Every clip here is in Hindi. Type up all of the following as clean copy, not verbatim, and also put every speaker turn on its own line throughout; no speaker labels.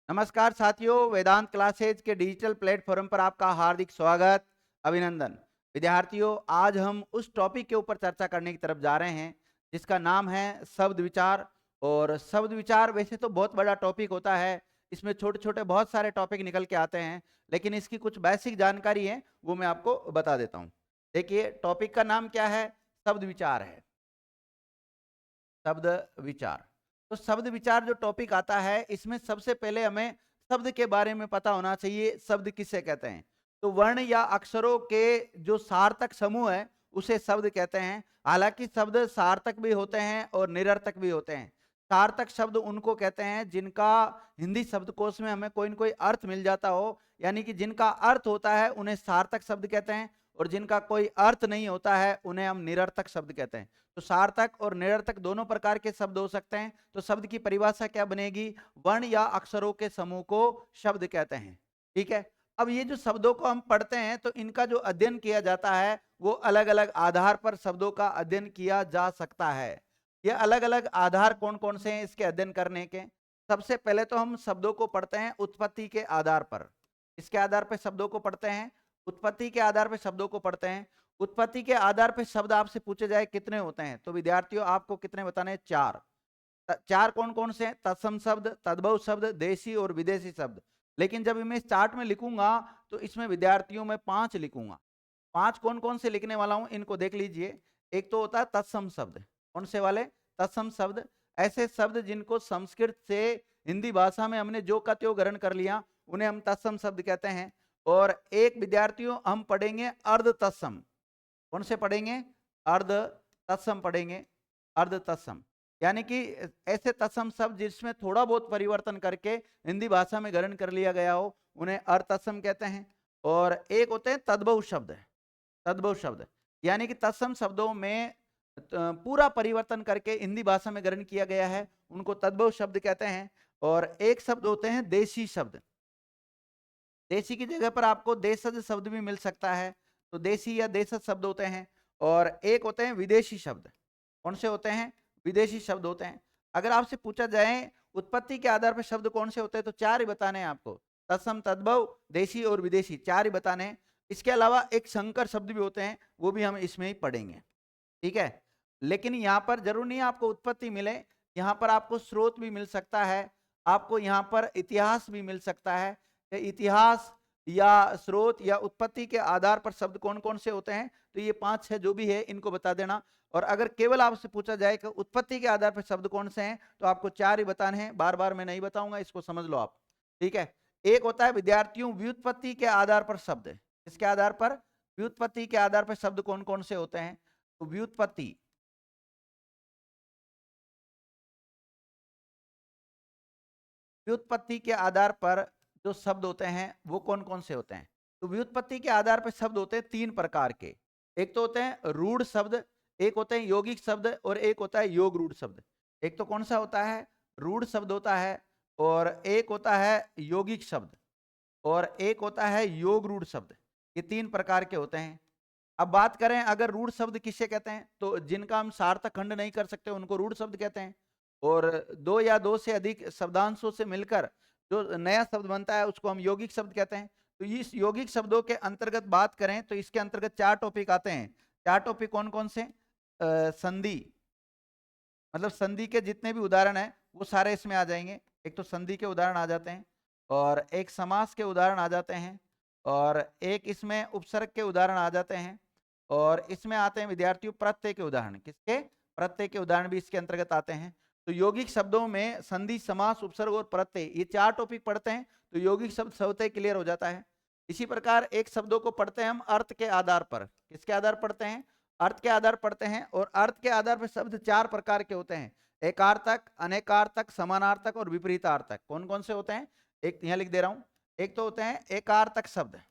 नमस्कार साथियों, वेदांत क्लासेज के डिजिटल प्लेटफॉर्म पर आपका हार्दिक स्वागत, अभिनंदन। विद्यार्थियों, आज हम उस टॉपिक के ऊपर चर्चा करने की तरफ जा रहे हैं जिसका नाम है शब्द विचार। और शब्द विचार वैसे तो बहुत बड़ा टॉपिक होता है, इसमें छोटे छोटे बहुत सारे टॉपिक निकल के आते हैं, लेकिन इसकी कुछ बेसिक जानकारी है वो मैं आपको बता देता हूँ। देखिए, टॉपिक का नाम क्या है? शब्द विचार है। शब्द विचार। तो शब्द विचार जो टॉपिक आता है, इसमें सबसे पहले हमें शब्द के बारे में पता होना चाहिए। शब्द किसे कहते हैं? तो वर्ण या अक्षरों के जो सार्थक समूह है उसे शब्द कहते हैं। हालांकि शब्द सार्थक भी होते हैं और निरर्थक भी होते हैं। सार्थक शब्द उनको कहते हैं जिनका हिंदी शब्दकोश में हमें कोई न कोई अर्थ मिल जाता हो, यानी कि जिनका अर्थ होता है उन्हें सार्थक शब्द कहते हैं, और जिनका कोई अर्थ नहीं होता है उन्हें हम निरर्थक शब्द कहते हैं। तो सार्थक और निरर्थक दोनों प्रकार के शब्द हो सकते हैं। तो शब्द की परिभाषा क्या बनेगी? वर्ण या अक्षरों के समूह को शब्द कहते हैं। ठीक है। अब ये जो शब्दों को हम पढ़ते हैं तो इनका जो अध्ययन किया जाता है वो अलग अलग आधार पर शब्दों का अध्ययन किया जा सकता है। ये अलग अलग आधार कौन कौन से हैं इसके अध्ययन करने के? सबसे पहले तो हम शब्दों को पढ़ते हैं उत्पत्ति के आधार पर। इसके आधार पर शब्दों को पढ़ते हैं, उत्पत्ति के आधार पर शब्दों को पढ़ते हैं। उत्पत्ति के आधार पर शब्द आपसे पूछे जाए कितने होते हैं, तो विद्यार्थियों आपको कितने बताने हैं? चार। चार कौन कौन से हैं? तत्सम शब्द, तद्भव शब्द, देशी और विदेशी शब्द। लेकिन जब मैं इस चार्ट में लिखूंगा तो इसमें विद्यार्थियों में पांच लिखूंगा। पांच कौन कौन से लिखने वाला हूं इनको देख लीजिए। एक तो होता है तत्सम शब्द। कौन से वाले? तत्सम शब्द। ऐसे शब्द जिनको संस्कृत से हिंदी भाषा में हमने जो का त्यों ग्रहण कर लिया उन्हें हम तत्सम शब्द कहते हैं। और एक विद्यार्थियों हम पढ़ेंगे अर्ध तत्सम। कौन से पढ़ेंगे? अर्ध तत्सम पढ़ेंगे। अर्ध तत्सम यानी कि ऐसे तत्सम शब्द जिसमें थोड़ा बहुत परिवर्तन करके हिंदी भाषा में ग्रहण कर लिया गया हो उन्हें अर्ध तत्सम कहते हैं। और एक होते हैं तद्भव शब्द। तद्भव शब्द यानी कि तत्सम शब्दों में पूरा परिवर्तन करके हिंदी भाषा में ग्रहण किया गया है, उनको तद्भव शब्द कहते हैं। और एक शब्द होते हैं देशी शब्द। देशी की जगह पर आपको देशज शब्द भी मिल सकता है, तो देशी या देशज शब्द होते हैं। और एक होते हैं विदेशी शब्द। कौन से होते हैं? विदेशी शब्द होते हैं। अगर आपसे पूछा जाए उत्पत्ति के आधार पर शब्द कौन से होते हैं, तो चार ही बताने हैं आपको। तत्सम, तद्भव, देशी और विदेशी, चार ही बताने हैं। इसके अलावा एक संकर शब्द भी होते हैं, वो भी हम इसमें ही पढ़ेंगे। ठीक है। लेकिन यहाँ पर जरूर नहीं आपको उत्पत्ति मिले, यहाँ पर आपको स्रोत भी मिल सकता है, आपको यहाँ पर इतिहास भी मिल सकता है। इतिहास या स्रोत या उत्पत्ति के आधार पर शब्द कौन कौन से होते हैं, तो ये पांच है जो भी है इनको बता देना। और अगर केवल आपसे पूछा जाए कि उत्पत्ति के आधार पर शब्द कौन से हैं, तो आपको चार ही बताने हैं, बार बार मैं नहीं बताऊंगा, इसको समझ लो आप। ठीक है। एक होता है विद्यार्थियों व्युत्पत्ति के आधार पर शब्द। इसके आधार पर, व्युत्पत्ति के आधार पर शब्द कौन कौन से होते हैं? तो व्युत्पत्ति, व्युत्पत्ति के आधार पर जो शब्द होते हैं वो कौन कौन से होते हैं? तो व्युत्पत्ति के आधार पर शब्द होते हैं तीन प्रकार के। एक तो होते हैं रूढ़ शब्द, एक होते हैं यौगिक शब्द, और एक होता है योग रूढ़ शब्द। एक तो कौन सा होता है? रूढ़ शब्द होता है, और एक होता है यौगिक शब्द, और एक होता है योग रूढ़ शब्द। ये तीन प्रकार के होते हैं। अब बात करें अगर रूढ़ शब्द किसे कहते हैं, तो जिनका हम सार्थक खंड नहीं कर सकते उनको रूढ़ शब्द कहते हैं। और दो या दो से अधिक शब्दांशों से मिलकर जो नया शब्द बनता है उसको हम यौगिक शब्द कहते हैं। तो इस यौगिक शब्दों के अंतर्गत बात करें तो इसके अंतर्गत चार टॉपिक आते हैं। चार टॉपिक कौन कौन से? संधि, मतलब संधि के जितने भी उदाहरण हैं वो सारे इसमें आ जाएंगे। एक तो संधि के उदाहरण आ जाते हैं, और एक समास के उदाहरण आ जाते हैं, और एक इसमें उपसर्ग के उदाहरण आ जाते हैं, और इसमें आते हैं विद्यार्थियों प्रत्यय के उदाहरण। किसके? प्रत्यय के उदाहरण भी इसके अंतर्गत आते हैं। तो यौगिक शब्दों में संधि, समास, उपसर्ग और प्रत्यय, ये चार टॉपिक पढ़ते हैं तो यौगिक शब्द स्वतः क्लियर हो जाता है। इसी प्रकार एक शब्दों को पढ़ते हैं हम अर्थ के आधार पर। किसके आधार पढ़ते हैं? अर्थ के आधार पढ़ते हैं। और अर्थ के आधार पर शब्द चार प्रकार के होते हैं: एकार्थक, अनेकार्थक, समानार्थक और विपरीतार्थक। कौन कौन से होते हैं? एक यहाँ लिख दे रहा हूं। एक तो होते हैं एकार्थक शब्द।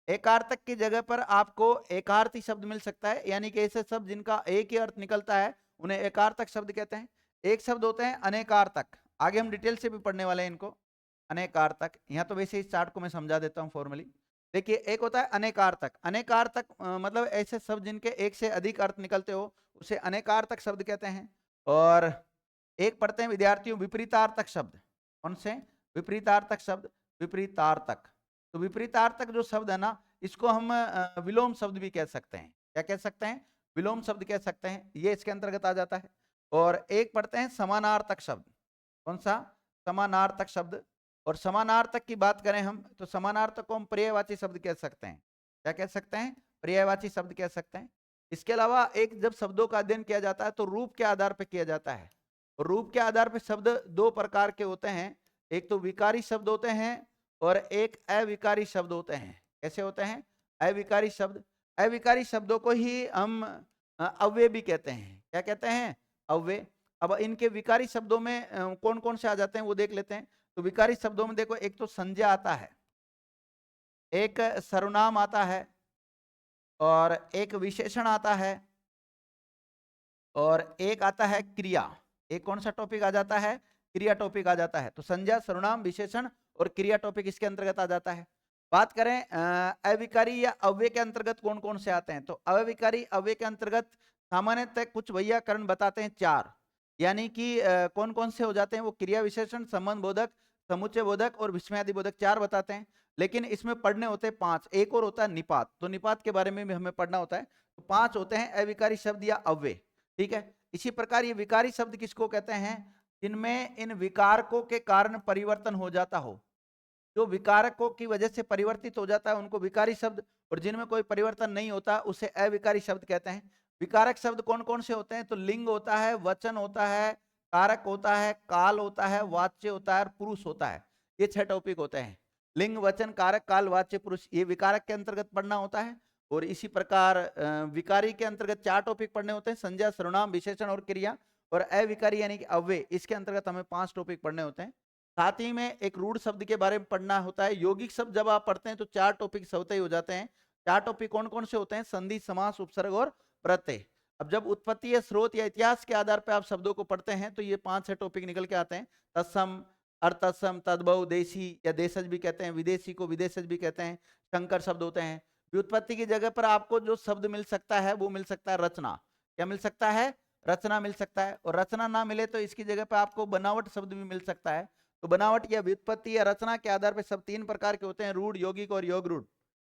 एकार्थक की जगह पर आपको एकार्थी शब्द मिल सकता है, यानी कि ऐसे शब्द जिनका एक ही अर्थ निकलता है उन्हें एकार्थक शब्द कहते हैं। एक शब्द होते हैं अनेकार्थक, आगे हम डिटेल से भी पढ़ने वाले हैं इनको। अनेकार्थक, यहाँ तो वैसे इस चार्ट को मैं समझा देता हूँ फॉर्मली। देखिए, एक होता है अनेकार्थक। अनेकार्थक मतलब ऐसे शब्द जिनके एक से अधिक अर्थ निकलते हो उसे अनेकार्थक शब्द कहते हैं। और एक पढ़ते हैं विद्यार्थियों विपरीतार्थक शब्द। कौन से? विपरीतार्थक शब्द, विपरीतार्थक। तो विपरीतार्थक जो शब्द है ना, इसको हम विलोम शब्द भी कह सकते हैं। क्या कह सकते हैं? विलोम शब्द कह सकते हैं, ये इसके अंतर्गत आ जाता है। और एक पढ़ते हैं समानार्थक शब्द। कौन सा? समानार्थक शब्द। और समानार्थक की बात करें हम, तो समानार्थक को हम पर्यायवाची शब्द कह सकते हैं। क्या कह सकते हैं? पर्यायवाची शब्द कह सकते हैं। इसके अलावा एक जब शब्दों का अध्ययन किया जाता है तो रूप के आधार पर किया जाता है। और रूप के आधार पर शब्द दो प्रकार के होते हैं, एक तो विकारी शब्द होते हैं और एक अविकारी शब्द होते हैं। कैसे होते हैं? अविकारी शब्द। अविकारी शब्दों को ही हम अव्यय भी कहते हैं। क्या कहते हैं? अव्यय। अब इनके विकारी शब्दों में कौन कौन से आ जाते हैं वो देख लेते हैं। तो विकारी शब्दों में देखो, एक तो संज्ञा आता है, एक सर्वनाम आता है, और एक विशेषण आता है, और एक आता है क्रिया। एक कौन सा टॉपिक आ जाता है? क्रिया टॉपिक आ जाता है। तो संज्ञा, सर्वनाम, विशेषण और क्रिया टॉपिक इसके अंतर्गत आ जाता है। बात करें अविकारी या अव्यय के अंतर्गत कौन कौन से आते हैं, तो अविकारी अव्यय के अंतर्गत सामान्यतः कुछ वैयाकरण बताते हैं 4, यानी कि कौन कौन से हो जाते हैं वो? क्रिया विशेषण, संबंध बोधक, समुच्चय बोधक और विस्मयादि बोधक, 4 बताते हैं। लेकिन इसमें पढ़ने होते हैं 5, एक और होता है निपात। तो निपात के बारे में भी हमें पढ़ना होता है। तो 5 होते हैं अविकारी शब्द या अव्यय। ठीक है। इसी प्रकार ये विकारी शब्द किसको कहते हैं? जिनमें इन विकारकों के कारण परिवर्तन हो जाता हो। जो विकारकों की वजह से परिवर्तित हो जाता है उनको विकारी शब्द, और जिनमें कोई परिवर्तन नहीं होता उसे अविकारी शब्द कहते हैं। विकारक शब्द कौन कौन से होते हैं? तो लिंग होता है, वचन होता है, कारक होता है, काल होता है, वाच्य होता है और पुरुष होता है। ये 6 टॉपिक होते हैं। लिंग, वचन, कारक, काल, वाच्य, पुरुष, ये विकारक के अंतर्गत पढ़ना होता है। और इसी प्रकार विकारी के अंतर्गत 4 टॉपिक पढ़ने होते हैं, संज्ञा, सर्वनाम, विशेषण और क्रिया। और अविकारी यानी कि अव्यय, इसके अंतर्गत हमें 5 टॉपिक पढ़ने होते हैं। साथ ही में एक रूढ़ शब्द के बारे में पढ़ना होता है। यौगिक शब्द जब आप पढ़ते हैं तो 4 टॉपिक स्वतः ही हो जाते हैं। 4 टॉपिक कौन कौन से होते हैं? संधि, समास, उपसर्ग और प्रत्यय। अब जब उत्पत्ति या स्रोत या इतिहास के आधार पर आप शब्दों को पढ़ते हैं तो ये 5-6 टॉपिक निकल के आते हैं। तत्सम, अर्थसम, तद्भव, देशी या देशज भी कहते हैं, विदेशी को विदेशज भी कहते हैं, संकर शब्द होते हैं। व्युत्पत्ति की जगह पर आपको जो शब्द मिल सकता है वो मिल सकता है रचना। क्या मिल सकता है? रचना मिल सकता है। और रचना ना मिले तो इसकी जगह पर आपको बनावट शब्द भी मिल सकता है। तो बनावट या व्युत्पत्ति या रचना के आधार पर सब 3 प्रकार के होते हैं, रूढ़, यौगिक और योग रूढ़।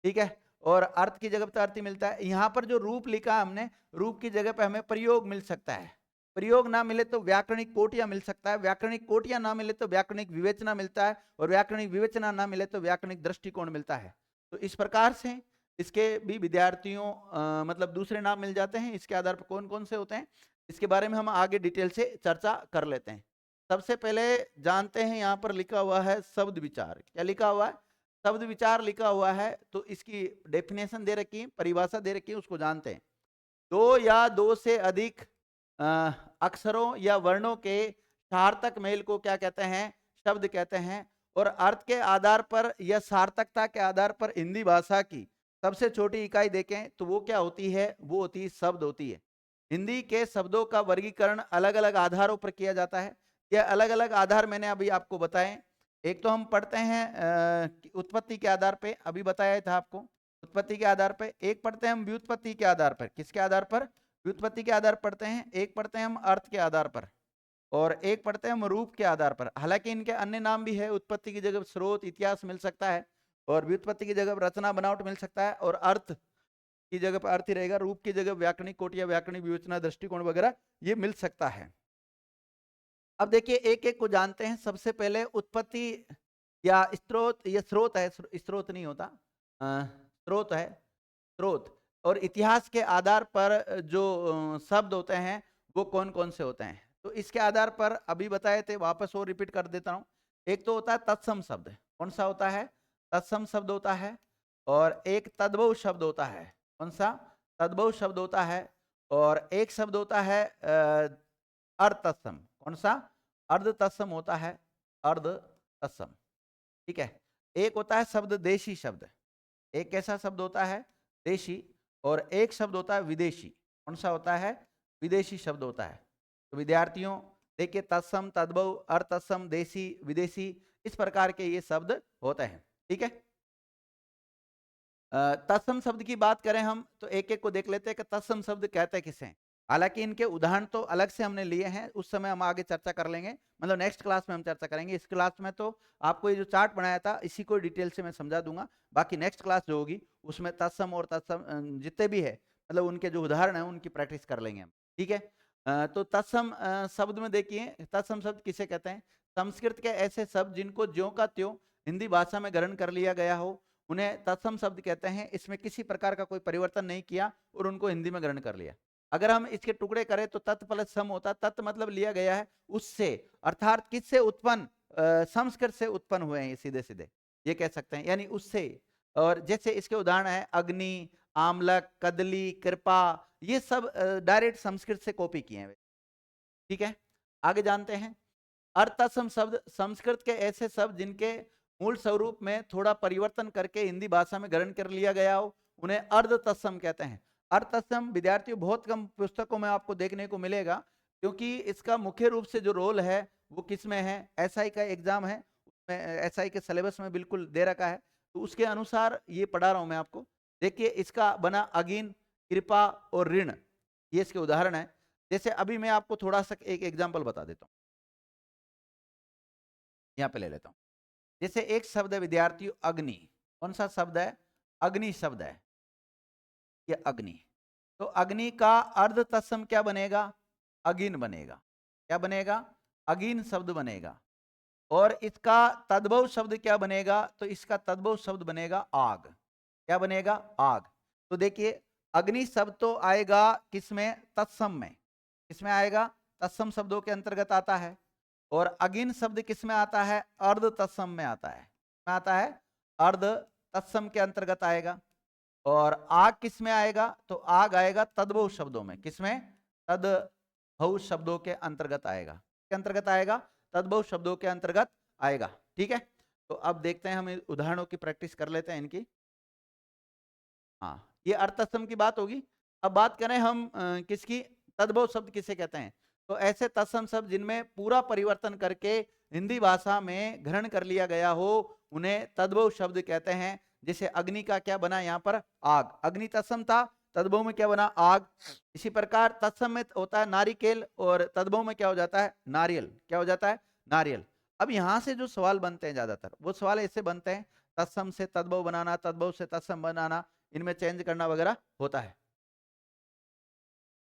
ठीक है। और अर्थ की जगह पर अर्थ मिलता है। यहाँ पर जो रूप लिखा हमने, रूप की जगह पर हमें प्रयोग मिल सकता है। प्रयोग ना मिले तो व्याकरणिक कोटिया मिल सकता है, व्याकरणिक कोटिया ना मिले तो व्याकरणिक विवेचना मिलता है, और व्याकरणिक विवेचना ना मिले तो व्याकरणिक दृष्टिकोण मिलता है। तो इस प्रकार से इसके भी विद्यार्थियों मतलब दूसरे नाम मिल जाते हैं। इसके आधार पर कौन कौन से होते हैं इसके बारे में हम आगे डिटेल से चर्चा कर लेते हैं। सबसे पहले जानते हैं, यहाँ पर लिखा हुआ है शब्द विचार। क्या लिखा हुआ है? शब्द विचार लिखा हुआ है। तो इसकी डेफिनेशन दे रखी है, परिभाषा दे रखी है, उसको जानते हैं। 2 या 2 से अधिक अक्षरों या वर्णों के सार्थक मेल को क्या कहते हैं? शब्द कहते हैं। और अर्थ के आधार पर या सार्थकता के आधार पर हिंदी भाषा की सबसे छोटी इकाई देखें तो वो क्या होती है? वो होती है शब्द होती है। हिंदी के शब्दों का वर्गीकरण अलग अलग आधारों पर किया जाता है। यह अलग अलग आधार मैंने अभी आपको बताए। एक तो हम पढ़ते हैं उत्पत्ति के आधार पे, अभी बताया था आपको, उत्पत्ति के आधार पे। एक पढ़ते हैं हम व्युत्पत्ति के आधार पर। किसके आधार पर? व्युत्पत्ति के आधार पढ़ते हैं। एक पढ़ते हैं हम अर्थ के आधार पर, और एक पढ़ते हैं हम रूप के आधार पर। हालांकि इनके अन्य नाम भी है। उत्पत्ति की जगह स्रोत, इतिहास मिल सकता है, और व्युत्पत्ति की जगह रचना, बनावट मिल सकता है, और अर्थ की जगह पर अर्थ ही रहेगा। रूप की जगह व्याकरणिक कोटि या व्याकरणिक विवेचना, दृष्टिकोण वगैरह ये मिल सकता है। अब देखिए एक एक को जानते हैं। सबसे पहले उत्पत्ति या स्रोत, ये स्रोत है, स्रोत नहीं होता, स्रोत है, स्रोत। और इतिहास के आधार पर जो शब्द होते हैं वो कौन कौन से होते हैं, तो इसके आधार पर अभी बताए थे, वापस और रिपीट कर देता हूं। एक तो होता है तत्सम शब्द। कौन सा होता है? तत्सम शब्द होता है। और एक तद्भव शब्द होता है। कौन सा? तद्भव शब्द होता है। और एक शब्द होता है अर्ध तत्सम। कौन सा? अर्ध तत्सम होता है, अर्ध तत्सम। ठीक है। एक होता है शब्द देशी शब्द। एक कैसा शब्द होता है? देशी। और एक शब्द होता है विदेशी। कौन सा होता है? विदेशी शब्द होता है। तो विद्यार्थियों देखिए, तत्सम, तद्भव, अर्ध तत्सम, देशी, विदेशी, इस प्रकार के ये शब्द होते हैं। ठीक है। तत्सम शब्द की बात करें हम तो एक एक को देख लेते हैं कि तत्सम शब्द कहते किसे हैं। हालांकि इनके उदाहरण तो अलग से हमने लिए हैं, उस समय हम आगे चर्चा कर लेंगे, मतलब नेक्स्ट क्लास में हम चर्चा करेंगे। इस क्लास में तो आपको ये जो चार्ट बनाया था इसी को डिटेल से मैं समझा दूंगा। बाकी नेक्स्ट क्लास जो होगी उसमें तत्सम और तत्सम जितने भी है, मतलब उनके जो उदाहरण है उनकी प्रैक्टिस कर लेंगे हम। ठीक है। तो तत्सम शब्द में देखिए, तत्सम शब्द किसे कहते हैं? संस्कृत के ऐसे शब्द जिनको ज्यों का त्यों हिंदी भाषा में ग्रहण कर लिया गया हो, उन्हें तत्सम शब्द कहते हैं। इसमें किसी प्रकार का कोई परिवर्तन नहीं किया और उनको हिंदी में ग्रहण कर लिया। अगर हम इसके टुकड़े करें तो तत् प्लस सम होता। तत् मतलब लिया गया है उससे, अर्थात किससे उत्पन्न? संस्कृत से उत्पन्न हुए हैं, सीधे सीधे ये कह सकते हैं, यानी उससे। और जैसे इसके उदाहरण है अग्नि, आमलक, कदली, कृपा, ये सब डायरेक्ट संस्कृत से कॉपी किए हैं। ठीक है, आगे जानते हैं। अर्थसम शब्द संस्कृत के ऐसे शब्द जिनके मूल स्वरूप में थोड़ा परिवर्तन करके हिंदी भाषा में ग्रहण कर लिया गया हो, उन्हें अर्ध तत्सम कहते हैं। अर्थसम विद्यार्थियों बहुत कम पुस्तकों में आपको देखने को मिलेगा, क्योंकि इसका मुख्य रूप से जो रोल है वो किस में है? एसआई का एग्जाम है, उसमें एसआई के सिलेबस में बिल्कुल दे रखा है, तो उसके अनुसार ये पढ़ा रहा हूं मैं आपको। देखिए इसका बना अगिन, कृपा और ऋण, ये इसके उदाहरण है। जैसे अभी मैं आपको थोड़ा सा एक एग्जाम्पल बता देता हूँ, यहाँ पे ले लेता हूँ। जैसे एक शब्द है विद्यार्थियों अग्नि, कौन सा शब्द है? अग्नि शब्द है, ये अग्नि। तो अग्नि का अर्ध तत्सम क्या बनेगा? अगिन बनेगा। क्या बनेगा? अगिन शब्द बनेगा। और इसका तद्भव शब्द क्या बनेगा? तो इसका तद्भव शब्द बनेगा आग। क्या बनेगा? आग। तो देखिए अग्नि शब्द तो आएगा किसमें? तत्सम में। किसमें आएगा? तत्सम शब्दों के अंतर्गत आता है। और अगिन शब्द किसमें आता है? अर्ध तत्सम में आता है। में आता है अर्ध तत्सम के अंतर्गत आएगा। और आग किसमें आएगा? तो आग आएगा तद्भव शब्दों में। किसमें? तद्भव शब्दों के अंतर्गत आएगा। के अंतर्गत आएगा? तद्भव शब्दों के अंतर्गत आएगा। ठीक है, तो अब देखते हैं, हम उदाहरणों की प्रैक्टिस कर लेते हैं इनकी। हाँ, ये अर्थसम की बात होगी। अब बात करें हम किसकी? तद्भव शब्द किसे कहते हैं? तो ऐसे तत्सम शब्द जिनमें पूरा परिवर्तन करके हिंदी भाषा में ग्रहण कर लिया गया हो, उन्हें तद्भव शब्द कहते हैं। जैसे अग्नि का क्या बना यहाँ पर? आग। अग्नि तत्सम था, तद्भव में क्या बना? आग। इसी प्रकार तत्सम में होता है नारिकेल, और तद्भव में क्या हो जाता है? नारियल। क्या हो जाता है? नारियल। अब यहां से जो सवाल बनते हैं ज्यादातर, वो सवाल ऐसे बनते हैं, तत्सम से तद्भव बनाना, तद्भव से तत्सम बनाना, इनमें चेंज करना वगैरह होता है।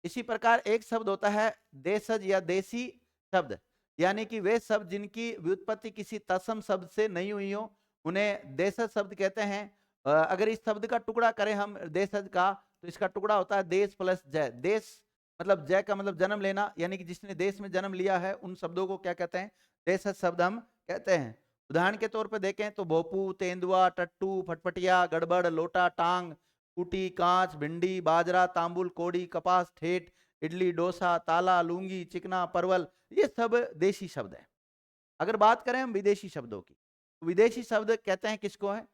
इसी प्रकार एक शब्द होता है देशज या देसी शब्द, यानी कि वे शब्द जिनकी व्युत्पत्ति किसी तत्सम शब्द से नहीं हुई हो, उन्हें देशज शब्द कहते हैं। अगर इस शब्द का टुकड़ा करें हम देशज का, तो इसका टुकड़ा होता है देश प्लस जय। देश मतलब जय का मतलब जन्म लेना, यानी कि जिसने देश में जन्म लिया है, उन शब्दों को क्या कहते हैं? देशज शब्द हम कहते हैं। उदाहरण के तौर पर देखें तो भोपू, तेंदुआ, टट्टू, फटफटिया, गड़बड़, लोटा, टांग, कूटी, कांच, भिंडी, बाजरा, तांबुल, कोड़ी, कपास, ठेठ, इडली, डोसा, ताला, लूंगी, चिकना, परवल, ये सब देशी शब्द है। अगर बात करें हम विदेशी शब्दों की, तो विदेशी शब्द कहते हैं किसको है?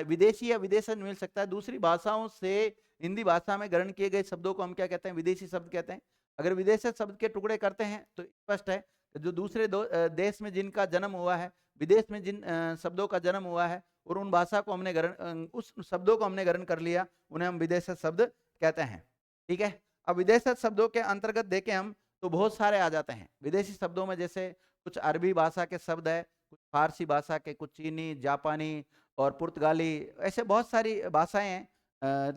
विदेशी या विदेशन मिल सकता है। दूसरी भाषाओं से हिंदी भाषा में ग्रहण किए गए शब्दों को हम क्या कहते हैं? विदेशी शब्द कहते हैं। अगर विदेशी शब्द के टुकड़े करते हैं तो स्पष्ट है, जो दूसरे देश में जिनका जन्म हुआ है, विदेश में जिन शब्दों का जन्म हुआ है, और उन भाषा को हमने ग्रहण उस शब्दों को हमने ग्रहण कर लिया, उन्हें हम विदेशी शब्द कहते हैं। ठीक है, अब विदेशी शब्दों के अंतर्गत देखें हम, तो बहुत सारे आ जाते हैं विदेशी शब्दों में। जैसे कुछ अरबी भाषा के शब्द है, कुछ फारसी भाषा के, कुछ चीनी, जापानी और पुर्तगाली, ऐसे बहुत सारी भाषाएं हैं।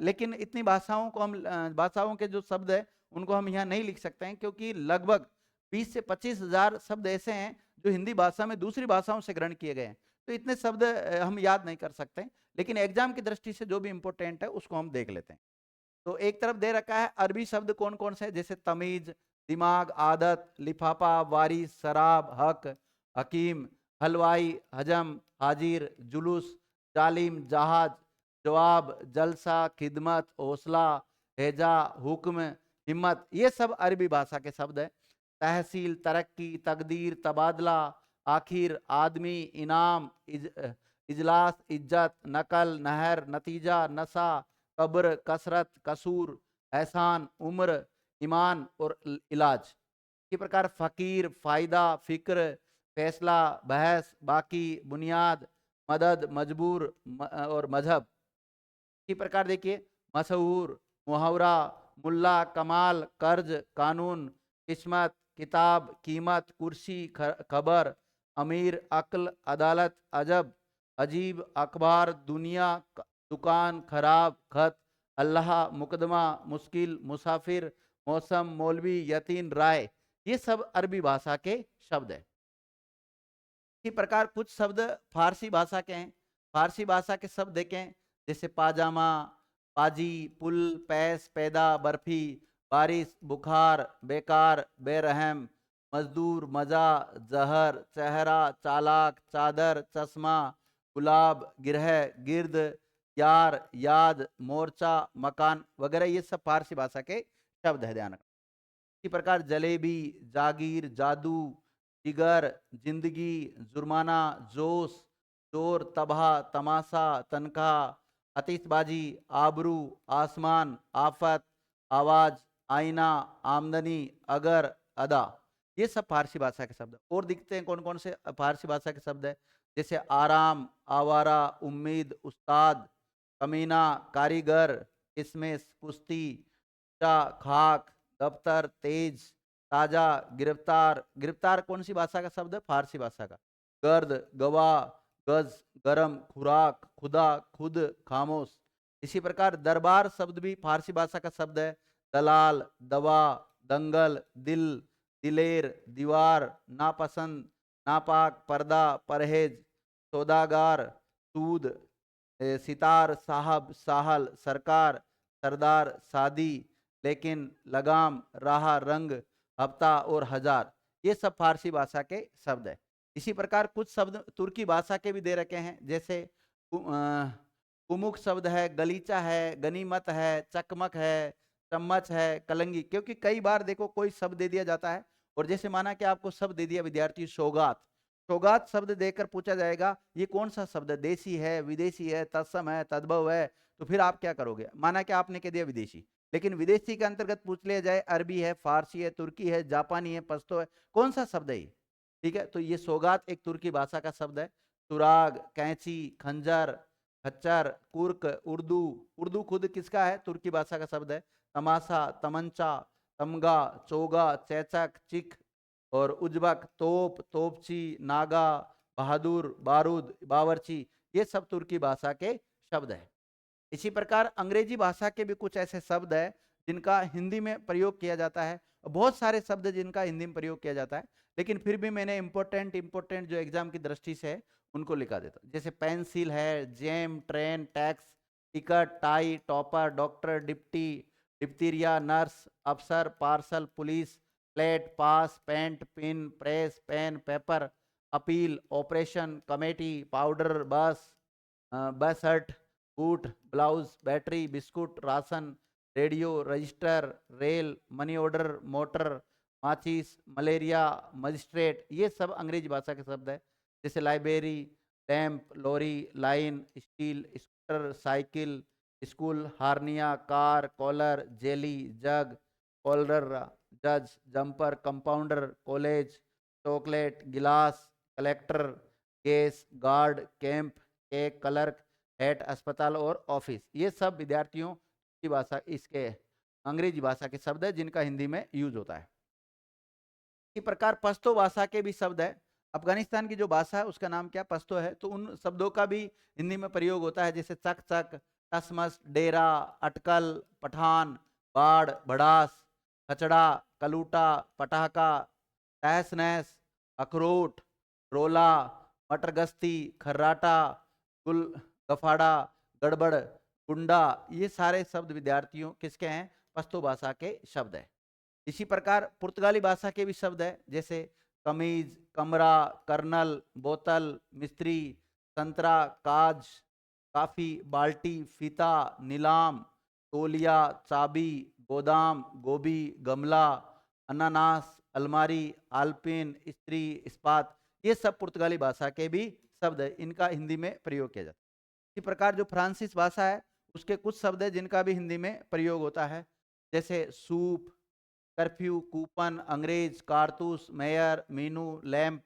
लेकिन इतनी भाषाओं को हम भाषाओं के जो शब्द है उनको हम यहाँ नहीं लिख सकते हैं, क्योंकि लगभग 20 से 25 हजार शब्द ऐसे हैं जो हिंदी भाषा में दूसरी भाषाओं से ग्रहण किए गए हैं। तो इतने शब्द हम याद नहीं कर सकते, लेकिन एग्जाम की दृष्टि से जो भी इंपॉर्टेंट है उसको हम देख लेते हैं। तो एक तरफ दे रखा है अरबी शब्द कौन कौन से, जैसे तमीज, दिमाग, आदत, लिफाफा, वारिस, शराब, हक, हकीम, हलवाई, हजम, हाजिर, जुलूस, जालिम, जहाज, जवाब, जलसा, खिदमत, हौसला, हेजा, हुक्म, हिम्मत, ये सब अरबी भाषा के शब्द है। तहसील, तरक्की, तकदीर, तबादला, आखिर, आदमी, इनाम, इजलास, इज्जत, नकल, नहर, नतीजा, नशा, कब्र, कसरत, कसूर, एहसान, उम्र, ईमान और इलाज। इसी प्रकार फकीर, फायदा, फिक्र, फैसला, बहस, बाकी, बुनियाद, मदद, मजबूर और मजहब। इसी प्रकार देखिए मशहूर, मुहावरा, मुल्ला, कमाल, कर्ज, कानून, किस्मत, किताब, कीमत, कुर्सी, खबर, अमीर, अक्ल, अदालत, अजब, अजीब, अखबार, दुनिया, दुकान, खराब, खत, अल्लाह, मुकदमा, मुश्किल, मुसाफिर, मौसम, मौलवी, यतीन, राय। ये सब अरबी भाषा के शब्द है। इसी प्रकार कुछ शब्द फारसी भाषा के हैं। फारसी भाषा के शब्द देखें, जैसे पाजामा, पाजी, पुल, पैस, पैदा, बर्फी, बारिश, बुखार, बेकार, बेरहम, मजदूर, मजा, जहर, चेहरा, चालाक, चादर, चश्मा, गुलाब, गिरह, गिर्द, यार, याद, मोर्चा, मकान वगैरह, ये सब फारसी भाषा के शब्द है, ध्यान रखना। इसी प्रकार जलेबी, जागीर, जादू, जिगर, जिंदगी, जुर्माना, जोश, चोर, तबाह, तमाशा, तनख्वाह, आतिशबाजी, आबरू, आसमान, आफत, आवाज, आईना, आमदनी, अगर, अदा। ये सब फारसी भाषा के शब्द। और दिखते हैं कौन कौन से फारसी भाषा के शब्द है, जैसे आराम, आवारा, उम्मीद, उस्ताद, कमीना, कारीगर, किसमिस, कुश्ती, खाक, दफ्तर, तेज, ताजा, गिरफ्तार। गिरफ्तार कौन सी भाषा का शब्द है? फारसी भाषा का। गर्द, गवाह, गज, गरम, खुराक, खुदा, खुद, खामोश। इसी प्रकार दरबार शब्द भी फारसी भाषा का शब्द है। दलाल, दवा, दंगल, दिल, दिलेर, दीवार, नापसंद, नापाक, पर्दा, परहेज, सौदागार, सूद, सितार, साहब, साहल, सरकार, सरदार, शादी, लेकिन, लगाम, राह, रंग, हफ्ता और हजार। ये सब फारसी भाषा के शब्द है। इसी प्रकार कुछ शब्द तुर्की भाषा के भी दे रखे हैं, जैसे कुमुक शब्द है, गलीचा है, गनीमत है, चकमक है, चम्मच है, कलंगी। क्योंकि कई बार देखो कोई शब्द दे दिया जाता है, और जैसे माना कि आपको शब्द दे दिया विद्यार्थी सौगात, सौगात शब्द देकर पूछा जाएगा ये कौन सा शब्द है, देसी है, विदेशी है, तत्सम है, तद्भव है, तो फिर आप क्या करोगे? माना कि आपने कह दिया विदेशी, लेकिन विदेशी के अंतर्गत पूछ लिया जाए अरबी है, फारसी है, तुर्की है, जापानी है, पश्तो है, कौन सा शब्द है? ठीक है, तो ये सौगात एक तुर्की भाषा का शब्द है। सुराग, कैंची, खंजर, खच्चर, कुर्क, उर्दू। उर्दू खुद किसका है? तुर्की भाषा का शब्द है। तमाशा, तमंचा, तमगा, चोगा, चैचक, चिक और उज्बक, तोप, तोपची, नागा, बहादुर, बारूद, बावर्ची। ये सब तुर्की भाषा के शब्द है। इसी प्रकार अंग्रेजी भाषा के भी कुछ ऐसे शब्द है जिनका हिंदी में प्रयोग किया जाता है। बहुत सारे शब्द जिनका हिंदी में प्रयोग किया जाता है, लेकिन फिर भी मैंने इंपॉर्टेंट जो एग्जाम की दृष्टि से है उनको लिखा देता हूं। जैसे पेंसिल है, gem, train, tax, ticket, tie, topper, doctor, deputy, diphtheria, nurse, अफसर, parcel, police, plate, pass, paint, pin, press, pen, paper, appeal, operation, committee, powder, bus, bus hut, boot, blouse, battery, biscuit, ration, radio, register, rail, money order, motor, माचिस, मलेरिया, मजिस्ट्रेट। ये सब अंग्रेजी भाषा के शब्द है। जैसे library, lamp, lorry, line, steel, scooter, cycle, school, hernia, car, collar, jelly, jug, collar, जज, जंपर, कंपाउंडर, कॉलेज, चॉकलेट, गिलास, collector, case, guard, camp, cake, clerk, head, अस्पताल और ऑफिस। ये सब विद्यार्थियों की भाषा, इसके अंग्रेजी भाषा के शब्द है जिनका हिंदी में यूज होता है। इसी प्रकार पश्तो भाषा के भी शब्द है। अफगानिस्तान की जो भाषा है उसका नाम क्या? पश्तो है। तो उन शब्दों का भी हिंदी में प्रयोग होता है, जैसे चक चक, टसमस, डेरा, अटकल, पठान, बाढ़, भड़ास, खचड़ा, कलूटा, पटाखा, तहस नहस, अखरोट, रोला, मटरगश्ती, खर्राटा, गुल, गफाड़ा, गड़बड़, गुंडा। ये सारे शब्द विद्यार्थियों किसके हैं? पश्तो भाषा के शब्द है। इसी प्रकार पुर्तगाली भाषा के भी शब्द है, जैसे कमीज, कमरा, कर्नल, बोतल, मिस्त्री, संतरा, काज, काफी, बाल्टी, फीता, नीलाम, तोलिया, चाबी, गोदाम, गोभी, गमला, अनानास, अलमारी, आल्पिन, स्त्री, इस्पात। ये सब पुर्तगाली भाषा के भी शब्द है, इनका हिंदी में प्रयोग किया जाता है। इसी प्रकार जो फ्रांसीस भाषा है उसके कुछ शब्द है जिनका भी हिंदी में प्रयोग होता है, जैसे सूप, कर्फ्यू, कूपन, अंग्रेज, कारतूस, मेयर, मीनू, लैंप,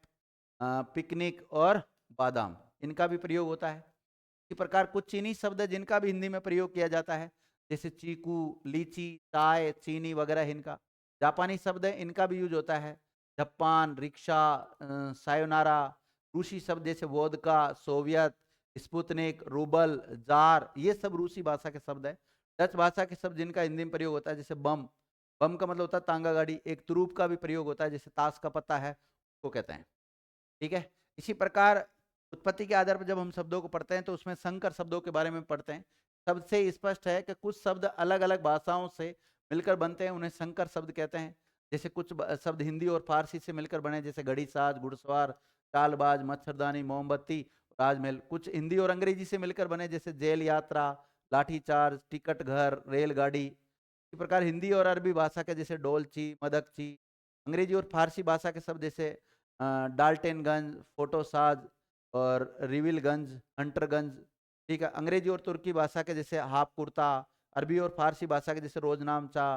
पिकनिक और बादाम। इनका भी प्रयोग होता है। इसी प्रकार कुछ चीनी शब्द है जिनका भी हिंदी में प्रयोग किया जाता है, जैसे चीकू, लीची, चाय, चीनी वगैरह इनका। जापानी शब्द है, इनका भी यूज होता है। Japan, rickshaw, sayonara. रूसी शब्द जैसे vodka, Soviet, Sputnik, rouble, jar, ये सब रूसी भाषा के शब्द है। डच भाषा के शब्द जिनका हिंदी में प्रयोग होता है, जैसे बम। बम का मतलब होता है तांगा गाड़ी। एक तुरूप का भी प्रयोग होता है, जैसे ताश का पत्ता है उसको कहते हैं। ठीक है। इसी प्रकार उत्पत्ति के आधार पर जब हम शब्दों को पढ़ते हैं तो उसमें संकर शब्दों के बारे में पढ़ते हैं। सबसे स्पष्ट है कि कुछ शब्द अलग अलग भाषाओं से मिलकर बनते हैं, उन्हें संकर शब्द कहते हैं। जैसे कुछ शब्द हिंदी और फारसी से मिलकर बने, जैसे घड़ी साज, घुड़सवार, चालबाज, मच्छरदानी, मोमबत्ती, राजमहल। कुछ हिंदी और अंग्रेजी से मिलकर बने, जैसे जेल यात्रा, लाठीचार्ज, टिकट घर, रेलगाड़ी। इसी प्रकार हिंदी और अरबी भाषा के जैसे डोलची, मदकची। अंग्रेजी और फारसी भाषा के शब्द जैसे डाल्टनगंज, फोटोसाज और रिविलगंज, हंटरगंज। ठीक है। अंग्रेजी और तुर्की भाषा के जैसे हाफ कुर्ता। अरबी और फारसी भाषा के जैसे रोजनामचा,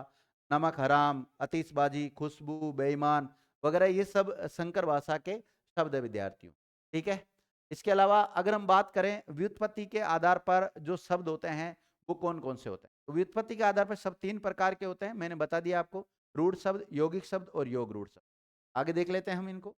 नमक हराम, आतिशबाजी, खुशबू, बेईमान वगैरह, ये सब संकर भाषा के शब्द है विद्यार्थियों। ठीक है। इसके अलावा अगर हम बात करें व्युत्पत्ति के आधार पर जो शब्द होते हैं वो कौन कौन से होते हैं, तो व्युत्पत्ति के आधार पर शब्द 3 प्रकार के होते हैं, मैंने बता दिया आपको। रूढ़ शब्द, यौगिक शब्द और योग रूढ़ शब्द। आगे देख लेते हैं हम इनको।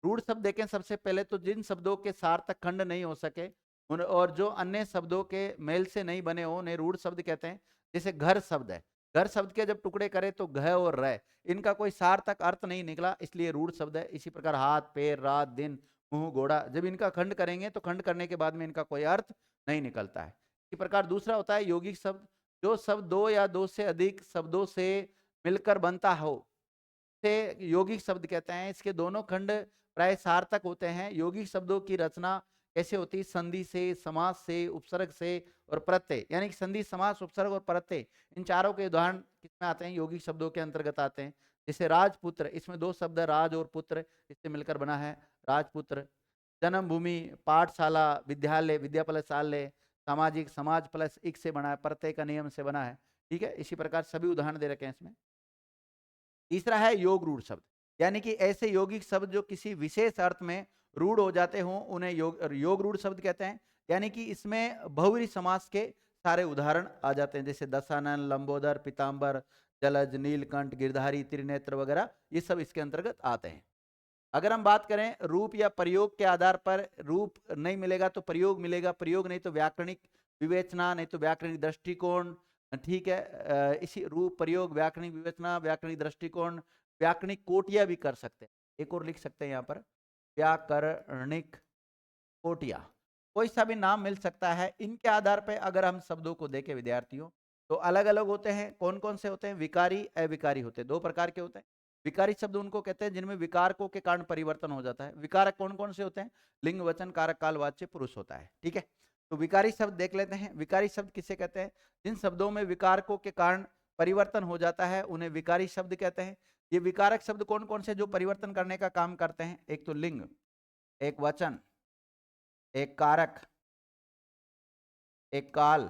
रूढ़ शब्द देखें सबसे पहले तो जिन शब्दों के सार्थक खंड नहीं हो सके और जो अन्य शब्दों के मेल से नहीं बने हो उन्हें रूढ़ शब्द कहते हैं। जैसे घर शब्द है, घर शब्द के जब टुकड़े करें तो घ और र, इनका कोई सार्थक अर्थ नहीं निकला, इसलिए रूढ़ शब्द है। इसी प्रकार हाथ, पैर, रात, दिन, मुंह, घोड़ा, जब इनका खंड करेंगे तो खंड करने के बाद में इनका कोई अर्थ नहीं निकलता है। इसी प्रकार दूसरा होता है यौगिक शब्द। जो शब्द दो या दो से अधिक शब्दों से मिलकर बनता हो से यौगिक शब्द कहते हैं। इसके दोनों खंड प्राय सार्थक होते हैं। यौगिक शब्दों की रचना कैसे होती है? संधि से, समास से, उपसर्ग से और प्रत्यय, यानी कि संधि, समास, उपसर्ग और प्रत्यय, इन चारों के उदाहरण किसमें आते हैं? यौगिक शब्दों के अंतर्गत आते हैं। जैसे राजपुत्र, इसमें दो शब्द राज और पुत्र, इससे मिलकर बना है राजपुत्र। जन्मभूमि, पाठशाला, विद्यालय, विद्या प्लस आलय, सामाजिक, समाज प्लस इक से बना है, प्रत्यय का नियम से बना है। ठीक है। इसी प्रकार सभी उदाहरण दे रखे हैं इसमें। तीसरा है योग रूढ़ शब्द, यानी कि ऐसे यौगिक शब्द जो किसी विशेष अर्थ में रूढ़ हो जाते हों उन्हें योग रूढ़ शब्द कहते हैं। यानी कि इसमें बहुव्रीहि समास के सारे उदाहरण आ जाते हैं, जैसे दशानन, लंबोदर, पीताम्बर, जलज, नीलकंठ, गिरधारी, त्रिनेत्र वगैरह, ये सब इसके अंतर्गत आते हैं। अगर हम बात करें रूप या प्रयोग के आधार पर, रूप नहीं मिलेगा तो प्रयोग मिलेगा, प्रयोग नहीं तो व्याकरणिक विवेचना, नहीं तो व्याकरणिक दृष्टिकोण। ठीक है। इसी रूप, प्रयोग, व्याकरणिक विवेचना, व्याकरणिक दृष्टिकोण, व्याकरणिक कोटिया भी कर सकते हैं। एक और लिख सकते हैं यहाँ पर, व्याकरणिक कोटिया, कोई सा भी नाम मिल सकता है। इनके आधार पर अगर हम शब्दों को देखें विद्यार्थियों तो अलग अलग होते हैं। कौन कौन से होते हैं? विकारी, अविकारी होते हैं, दो प्रकार के होते हैं। विकारी शब्द उनको कहते हैं जिनमें विकारकों के कारण परिवर्तन हो जाता है। विकारक कौन कौन से होते हैं? लिंग, वचन, कारक, काल, वाच्य, पुरुष होता है। ठीक है। तो विकारी शब्द देख लेते हैं। विकारी शब्द किसे कहते हैं? जिन शब्दों में विकारकों के कारण परिवर्तन हो जाता है उन्हें विकारी शब्द कहते हैं। ये विकारक शब्द कौन कौन से जो परिवर्तन करने का काम करते हैं? एक तो लिंग, एक वचन, एक कारक, एक काल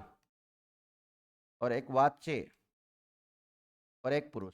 और एक वाच्य और एक पुरुष।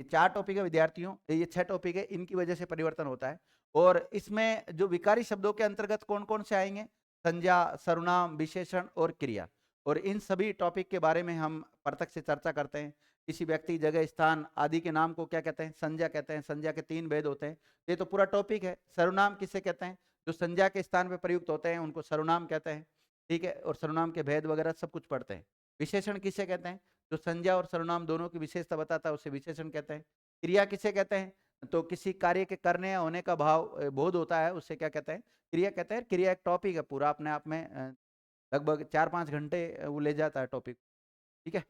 ये 4 टॉपिक है विद्यार्थियों, ये 6 टॉपिक है, इनकी वजह से परिवर्तन होता है। और इसमें जो विकारी शब्दों के अंतर्गत कौन कौन से आएंगे? संज्ञा, सर्वनाम, विशेषण और क्रिया। और इन सभी टॉपिक के बारे में हम प्रत्यक्ष से चर्चा करते हैं। किसी व्यक्ति, जगह, स्थान आदि के नाम को क्या कहते हैं? संज्ञा कहते हैं। संज्ञा के 3 भेद होते हैं, ये तो पूरा टॉपिक है। सर्वनाम किसे कहते हैं? जो संज्ञा के स्थान पर प्रयुक्त होते हैं उनको सर्वनाम कहते हैं। ठीक है। और सर्वनाम के भेद वगैरह सब कुछ पढ़ते हैं। विशेषण किसे कहते हैं? जो संज्ञा और सर्वनाम दोनों की विशेषता बताता है उसे विशेषण कहते हैं। क्रिया किसे कहते हैं? तो किसी कार्य के करने या होने का भाव बोध होता है, उससे क्या कहते हैं? क्रिया कहते हैं। क्रिया एक टॉपिक है पूरा अपने आप में, लगभग 4-5 घंटे वो ले जाता है टॉपिक। ठीक है।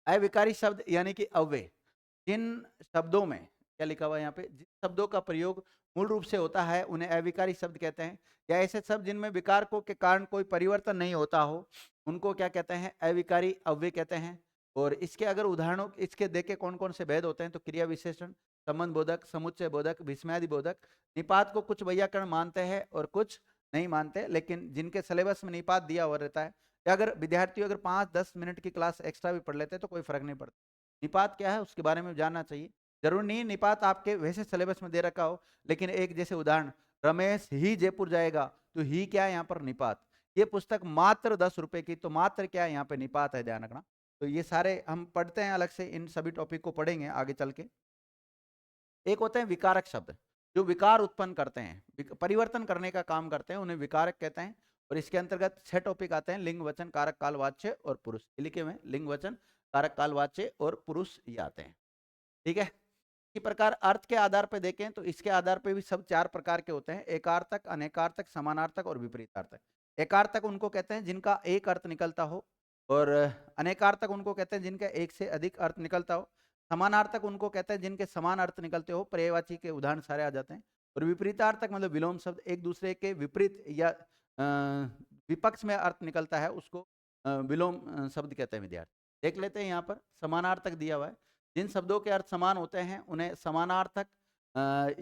अविकारी शब्द यानी कि अव्यय, जिन शब्दों में क्या लिखा हुआ है यहाँ पे, जिन शब्दों का प्रयोग मूल रूप से होता है उन्हें अविकारी शब्द कहते हैं। या ऐसे शब्द जिनमें विकारकों के कारण कोई परिवर्तन नहीं होता हो उनको क्या कहते हैं? अविकारी अव्यय कहते हैं। और इसके अगर उदाहरणों इसके देखे कौन कौन से भेद होते हैं तो क्रिया विशेषण, संबंध बोधक, समुच्चय बोधक, विस्मयादि बोधक। निपात को कुछ वैयाकरण मानते हैं और कुछ नहीं मानते, लेकिन जिनके सिलेबस में निपात दिया हुआ रहता है, या अगर विद्यार्थी अगर 5-10 मिनट की क्लास एक्स्ट्रा भी पढ़ लेते हैं तो कोई फर्क नहीं पड़ता। निपात क्या है उसके बारे में जानना चाहिए। जरूर नहीं निपात आपके वैसे सिलेबस में दे रखा हो, लेकिन एक जैसे उदाहरण, रमेश ही जयपुर जाएगा, तो ही क्या है यहाँ पर? निपात। ये पुस्तक मात्र 10 रुपए की, तो मात्र क्या है यहाँ पे निपात है, ध्यान रखना। तो ये सारे हम पढ़ते हैं अलग से, इन सभी टॉपिक को पढ़ेंगे आगे चल के। एक होते हैं विकारक शब्द, जो विकार उत्पन्न करते हैं, परिवर्तन करने का काम करते हैं, उन्हें विकारक कहते हैं। और इसके अंतर्गत 6 टॉपिक आते हैं, लिंग, वचन, कारक, काल, वाच्य और पुरुष। लिखे हुए लिंग, वचन, कारक, काल, वाच्य और पुरुष ये आते हैं। ठीक है। इसी प्रकार अर्थ के आधार पर देखें तो इसके आधार पर भी सब 4 प्रकार के होते हैं, एकार्थक, अनेकार्थक, समानार्थक और विपरीतार्थक। एकार्थक उनको कहते हैं जिनका एक अर्थ निकलता हो, और अनेकार्थक उनको कहते हैं जिनका एक से अधिक अर्थ निकलता हो। समानार्थक उनको कहते हैं जिनके समान अर्थ निकलते हो, पर्यायवाची के उदाहरण सारे आ जाते हैं। और विपरीतार्थक मतलब विलोम शब्द, एक दूसरे के विपरीत या विपक्ष में अर्थ निकलता है, उसको विलोम शब्द कहते हैं विद्यार्थी। देख लेते हैं यहाँ पर समानार्थक दिया हुआ है। जिन शब्दों के अर्थ समान होते हैं उन्हें समानार्थक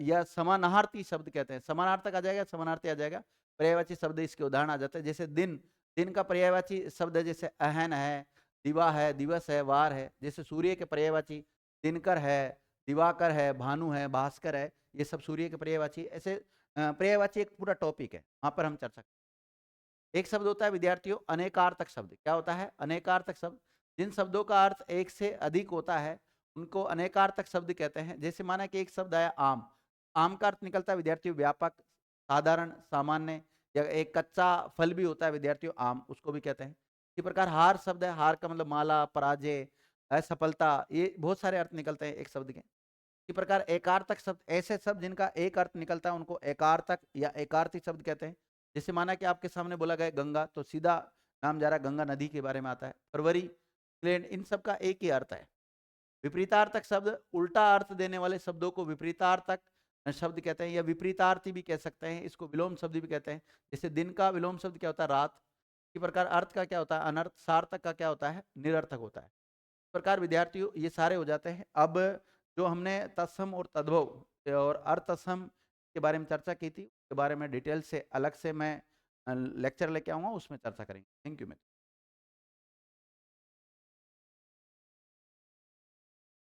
या समानार्थी शब्द कहते हैं। समानार्थक आ जाएगा, समानार्थी आ जाएगा, पर्यायवाची शब्द इसके उदाहरण आ जाते हैं। जैसे दिन, दिन का पर्यायवाची शब्द है जैसे अहन है, दिवा है, दिवस है, वार है। जैसे सूर्य के पर्यायवाची दिनकर है, दिवाकर है, भानु है, भास्कर है, ये सब सूर्य के पर्यायवाची। ऐसे पर्यायवाची एक पूरा टॉपिक है, वहां पर हम चर्चा। एक शब्द होता है विद्यार्थियों अनेकार्थक शब्द। क्या होता है? अनेकार्थक शब्द, जिन शब्दों का अर्थ एक से अधिक होता है उनको अनेकार्थक शब्द कहते हैं। जैसे माना कि एक शब्द आया आम, आम का अर्थ निकलता है विद्यार्थियों व्यापक, साधारण, सामान्य, या एक कच्चा फल भी होता है विद्यार्थियों आम, उसको भी कहते हैं। इसी प्रकार हार शब्द है, हार का मतलब माला, पराजय, असफलता, ये बहुत सारे अर्थ निकलते हैं एक शब्द के। इसी प्रकार एकार्थक शब्द, ऐसे शब्द जिनका एक अर्थ निकलता है उनको एकार्थक या एकार्थी शब्द कहते हैं। जैसे माना कि आपके सामने बोला गया गंगा, तो सीधा नाम जा रहा है गंगा नदी के बारे में आता है। फरवरी, प्लेन, इन सब का एक ही अर्थ है। विपरीतार्थक शब्द, उल्टा अर्थ देने वाले शब्दों को विपरीतार्थक शब्द कहते हैं, या विपरीतार्थी भी कह सकते हैं, इसको विलोम शब्द भी कहते हैं। जैसे दिन का विलोम शब्द क्या होता है? रात। इसी प्रकार अर्थ का क्या होता है? अनर्थ। सार्थक का क्या होता है? निरर्थक होता है। इस प्रकार विद्यार्थियों ये सारे हो जाते हैं। अब जो हमने तत्सम और तद्भव और अर्थसम के बारे में चर्चा की थी, उसके बारे में डिटेल से अलग से मैं लेक्चर लेके आऊंगा, उसमें चर्चा करेंगे। Thank you.